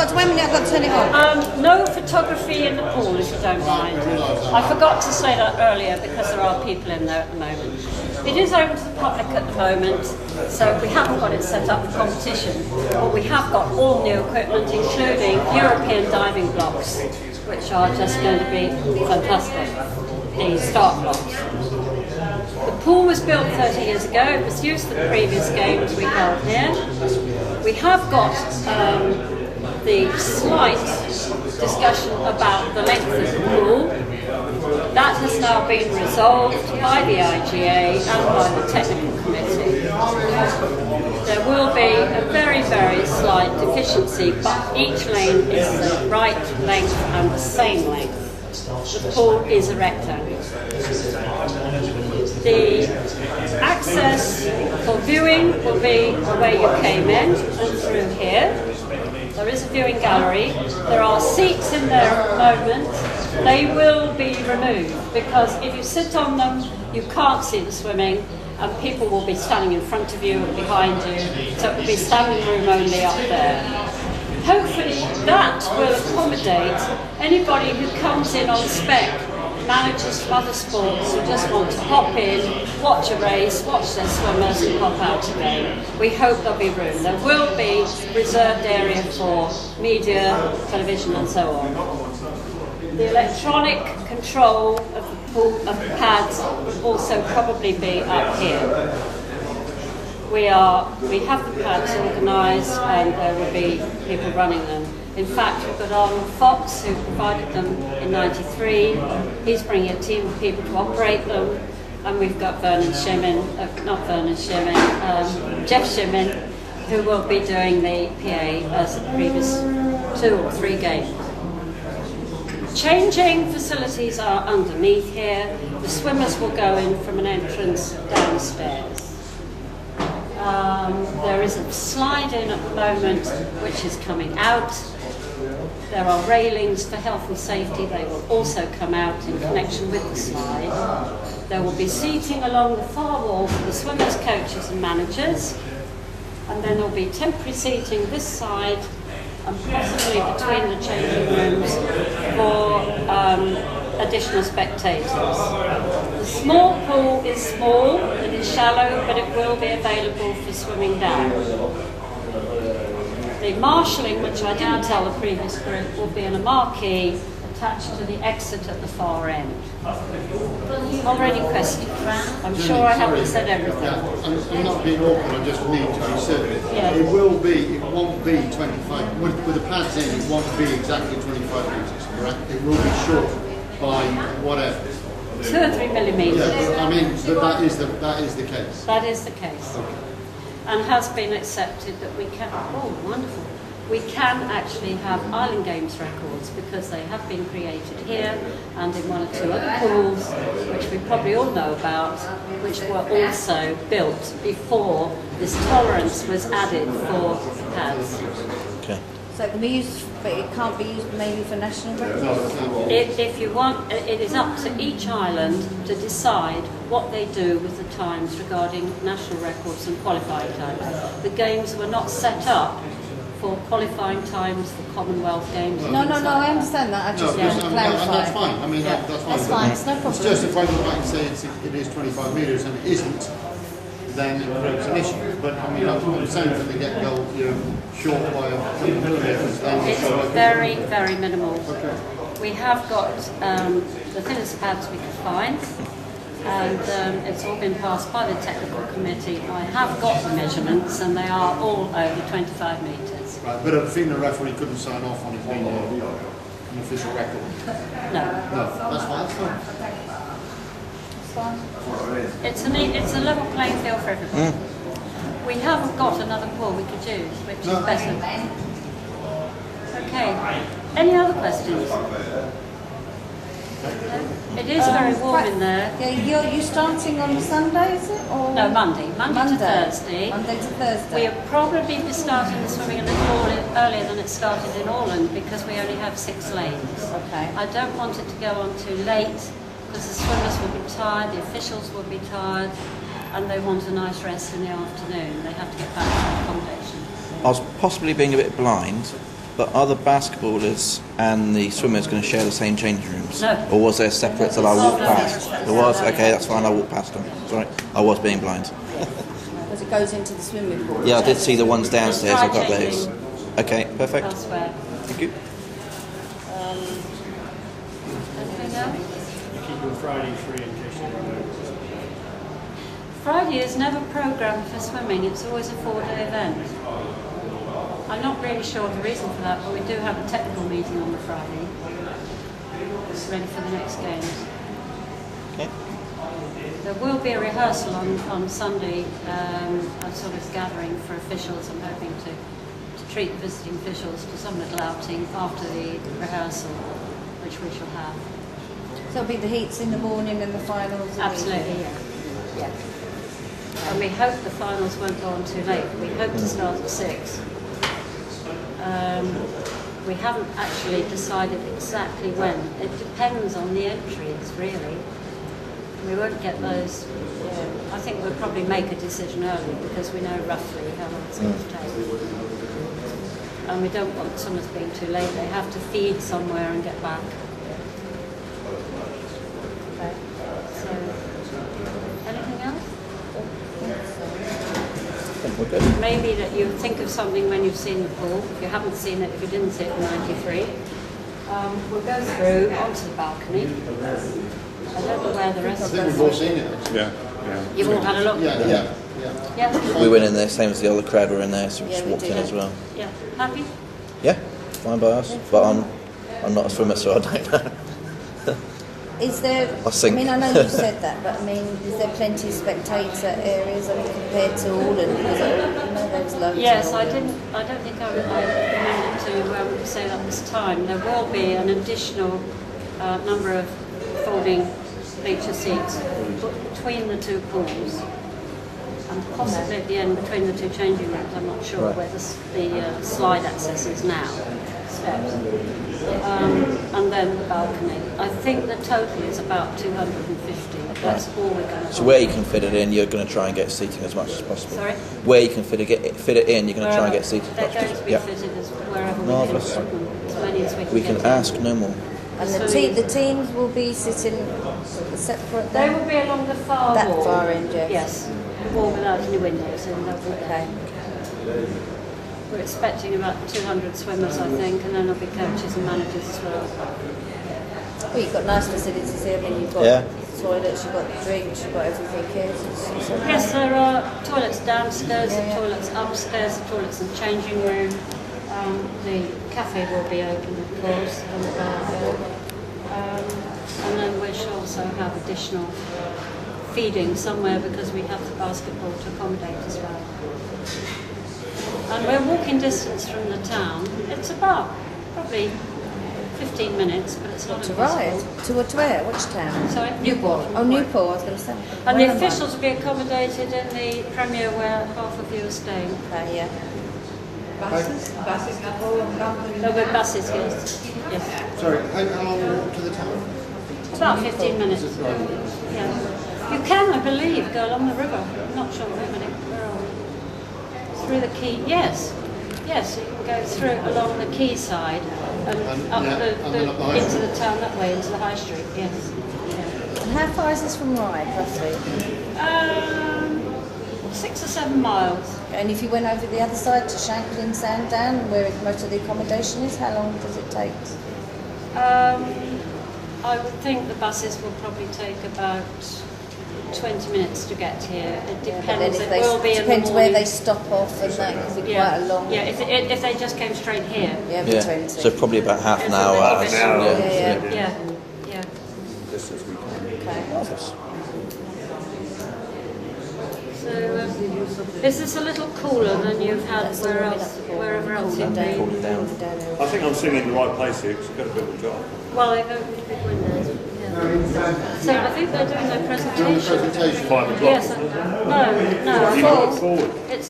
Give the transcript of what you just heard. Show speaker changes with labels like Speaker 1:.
Speaker 1: got to wait a minute, I've got to turn it on.
Speaker 2: No photography in the pool, if you don't mind. I forgot to say that earlier because there are people in there at the moment. It is open to the public at the moment, so we haven't got it set up for competition, but we have got all new equipment, including European diving blocks, which are just going to be fantastic, the start blocks. The pool was built 30 years ago. It was used for the previous games we held here. We have got the slight discussion about the length of the pool. That has now been resolved by the IGA and by the technical committee. There will be a very, very slight deficiency, but each lane is the right length and the same length. The pool is a rectangle. The access for viewing will be the way you came in and through here. There is a viewing gallery. There are seats in there at the moment. They will be removed because if you sit on them, you can't see the swimming and people will be standing in front of you and behind you. So it will be standing room only up there. Hopefully that will accommodate anybody who comes in on spec, managers from other sports who just want to hop in, watch a race, watch their swimmers and hop out again. We hope there'll be room. There will be reserved area for media, television and so on. The electronic control of the pool, of the pads will also probably be up here. We have the pads organised and there will be people running them. In fact, we've got Arnold Fox who provided them in '93. He's bringing a team of people to operate them. And we've got Jeff Shimin, who will be doing the PA as the previous 2 or 3 games. Changing facilities are underneath here. The swimmers will go in from an entrance downstairs. There is a slide in at the moment which is coming out. There are railings for health and safety. They will also come out in connection with the slide. There will be seating along the far wall for the swimmers, coaches and managers. And then there will be temporary seating this side and possibly between the changing rooms for additional spectators. The small pool is small, it is shallow, but it will be available for swimming down. The marshalling, which I didn't tell the previous group, will be in a marquee attached to the exit at the far end. Already questions? I'm sure I haven't said everything.
Speaker 3: I'm not being awkward, I just need to be certain.
Speaker 2: Yeah.
Speaker 3: It won't be 25, with the pads in, it won't be exactly 25 metres, correct? It will be short by whatever.
Speaker 2: 2 or 3 millimetres.
Speaker 3: Yeah, but, I mean, but that is the case.
Speaker 2: That is the case.
Speaker 3: Okay.
Speaker 2: And has been accepted that we can, oh wonderful, we can actually have Island Games records because they have been created here and in 1 or 2 other pools, which we probably all know about, which were also built before this tolerance was added for pads.
Speaker 1: Okay. So it can be used, but it can't be used maybe for national records?
Speaker 2: If you want, it is up to each island to decide what they do with the times regarding national records and qualifying times. The games were not set up for qualifying times for Commonwealth Games.
Speaker 1: No, I understand that. I just want to clarify.
Speaker 3: That's fine. I mean, that's fine.
Speaker 1: That's fine. It's no problem.
Speaker 3: It's just if I go back and say it is 25 metres and it isn't, then it creates an issue. But I mean, I'm saying from the get-go, short by a couple of millimeters.
Speaker 2: It's very, very minimal.
Speaker 3: Okay.
Speaker 2: We have got the thinnest pads we could find, and it's all been passed by the technical committee. I have got the measurements, and they are all over 25 metres.
Speaker 3: Right, but I think the referee couldn't sign off on it being an official record.
Speaker 2: No.
Speaker 3: No, that's fine.
Speaker 2: It's a level playing field for everybody. We haven't got another pool we could use, which is better. Okay. Any other questions? It is very warm in there.
Speaker 1: Yeah, you're starting on Sunday, is it? Or?
Speaker 2: No, Monday to Thursday.
Speaker 1: Monday to Thursday.
Speaker 2: We'll probably be starting the swimming a little earlier than it started in Orland because we only have 6 lanes.
Speaker 1: Okay.
Speaker 2: I don't want it to go on too late because the swimmers will be tired, the officials will be tired, and they want a nice rest in the afternoon. They have to get back to accommodation.
Speaker 4: I was possibly being a bit blind, But are the basketballers and the swimmers going to share the same changing rooms?
Speaker 2: No.
Speaker 4: Or was there separate that I walked past? There was? Okay, that's fine, I walked past them. Sorry, I was being blind.
Speaker 1: Because it goes into the swimming pool.
Speaker 4: Yeah, I did see the ones downstairs, I got
Speaker 2: Try
Speaker 4: those.
Speaker 2: changing
Speaker 4: Okay, perfect.
Speaker 2: elsewhere.
Speaker 4: Thank you.
Speaker 2: Anything else?
Speaker 5: Keeping Friday free in case you run out.
Speaker 2: Friday is never programmed for swimming, it's always a 4-day event. I'm not really sure the reason for that, but we do have a technical meeting on the Friday. It's ready for the next games.
Speaker 4: Okay.
Speaker 2: There will be a rehearsal on Sunday, a sort of gathering for officials. I'm hoping to treat the visiting officials to some little outing after the rehearsal, which we shall have.
Speaker 1: So it'll be the heats in the morning and the finals in the
Speaker 2: Absolutely,
Speaker 1: evening.
Speaker 2: yeah. And we hope the finals won't go on too late. We hope to start at 6. We haven't actually decided exactly when. It depends on the entries, really. We won't get those. I think we'll probably make a decision early because we know roughly how long it's going to take. And we don't want swimmers being too late. They have to feed somewhere and get back. Okay. So, anything else?
Speaker 4: We're good.
Speaker 2: Maybe that you think of something when you've seen the pool. If you haven't seen it, if you didn't see it in '93, we'll go through onto the balcony. I don't know where the
Speaker 3: I
Speaker 2: rest of
Speaker 3: think we've all
Speaker 2: us.
Speaker 3: seen it. Actually.
Speaker 5: Yeah.
Speaker 2: You've all had a look.
Speaker 3: Yeah.
Speaker 2: Yeah.
Speaker 4: We went in there, same as the other crowd were in there, so we
Speaker 1: Yeah,
Speaker 4: just
Speaker 1: we
Speaker 4: walked
Speaker 1: did.
Speaker 4: in as well.
Speaker 2: Yeah. Happy?
Speaker 4: Yeah, fine by us. But I'm not a swimmer, so I don't know.
Speaker 1: Is there,
Speaker 4: I think.
Speaker 1: mean, I know you said that, but I mean, is there plenty of spectator areas, I mean, compared to all, and because there's loads
Speaker 2: Yes,
Speaker 1: of
Speaker 2: I
Speaker 1: all
Speaker 2: didn't. I don't think I remembered to say that this time. There will be an additional number of folding bleacher seats between the two pools, and possibly at the end between the two changing rooms. I'm not sure
Speaker 4: Right.
Speaker 2: where the slide access is now. Steps. And then the balcony. I think the total is about 250. That's all we're going to.
Speaker 4: So where you can fit it in, you're going to try and get seating as much as possible.
Speaker 2: Sorry?
Speaker 4: Where you can fit it in, you're going to try and get seating as
Speaker 2: They're
Speaker 4: much as
Speaker 2: going to
Speaker 4: possible.
Speaker 2: be
Speaker 4: Yeah.
Speaker 2: fitted as wherever
Speaker 4: Marvellous.
Speaker 2: we can put them, as many as we can
Speaker 4: We
Speaker 2: get
Speaker 4: can
Speaker 2: in.
Speaker 4: ask no more.
Speaker 1: And
Speaker 2: So
Speaker 1: the teams will be sitting separate
Speaker 2: They
Speaker 1: then?
Speaker 2: will be along the far
Speaker 1: That
Speaker 2: wall.
Speaker 1: far end, yes.
Speaker 2: Yes, the wall without any windows in. They'll be there.
Speaker 1: Okay.
Speaker 2: We're expecting about 200 swimmers, I think, and then there'll be coaches and managers as well.
Speaker 1: Well, you've got nice facilities here, I mean, you've got
Speaker 4: Yeah.
Speaker 1: toilets, you've got drinks, you've got everything here. It's okay.
Speaker 2: Yes, there are toilets downstairs,
Speaker 1: Yeah, yeah.
Speaker 2: toilets upstairs, toilets and changing room. The cafe will be open, of course, and the bar will. And then we shall also have additional feeding somewhere because we have the basketball to accommodate as well. And we're walking distance from the town. It's about probably 15 minutes, but it's not
Speaker 1: To
Speaker 2: impossible.
Speaker 1: ride? To where? Which town?
Speaker 2: Sorry, Newport.
Speaker 1: Oh, Newport, I was going to say.
Speaker 2: And
Speaker 1: Where
Speaker 2: the
Speaker 1: am I?
Speaker 2: officials will be accommodated in the Premier where half of you are staying.
Speaker 1: Okay, yeah.
Speaker 2: There'll be buses, yes.
Speaker 3: Sorry, how long will you walk to the town?
Speaker 2: About 15 minutes.
Speaker 3: Is it right?
Speaker 2: Yeah. You can, I believe, go along the river. I'm not sure where many. Where are we? Through the quay. Yes. Yes, you can go through along the quayside and up
Speaker 3: yeah, and then up the high
Speaker 2: into
Speaker 3: street.
Speaker 2: the town that way, into the high street. Yes.
Speaker 1: And how far is this from Ryde, roughly?
Speaker 2: 6 or 7 miles.
Speaker 1: And if you went over the other side to Shanklin Sandown, where most of the accommodation is, how long does it take?
Speaker 2: I would think the buses will probably take about 20 minutes to get here. It
Speaker 1: But then
Speaker 2: depends.
Speaker 1: if
Speaker 2: It
Speaker 1: they
Speaker 2: will be in the
Speaker 1: depends where
Speaker 2: morning.
Speaker 1: they stop off, and that could be quite a long.
Speaker 2: Yeah, if they just came straight here.
Speaker 1: Yeah,
Speaker 4: Yeah,
Speaker 1: between
Speaker 4: so probably about half an
Speaker 2: It's a
Speaker 4: hour.
Speaker 2: bit of a-
Speaker 1: Yeah.
Speaker 2: Yeah, yeah.
Speaker 1: Okay.
Speaker 4: Marvellous.
Speaker 2: So, is this a little cooler than you've had wherever else you've been?
Speaker 4: Cool it down.
Speaker 5: I think I'm singing in the right place here because I've got a bit of a job.
Speaker 2: Well, they've opened big windows. Yeah. So I think they're doing their presentation.
Speaker 3: Presentation.
Speaker 5: 5 o'clock.
Speaker 2: Yes. No,
Speaker 5: You
Speaker 2: no.
Speaker 5: look forward.
Speaker 2: It's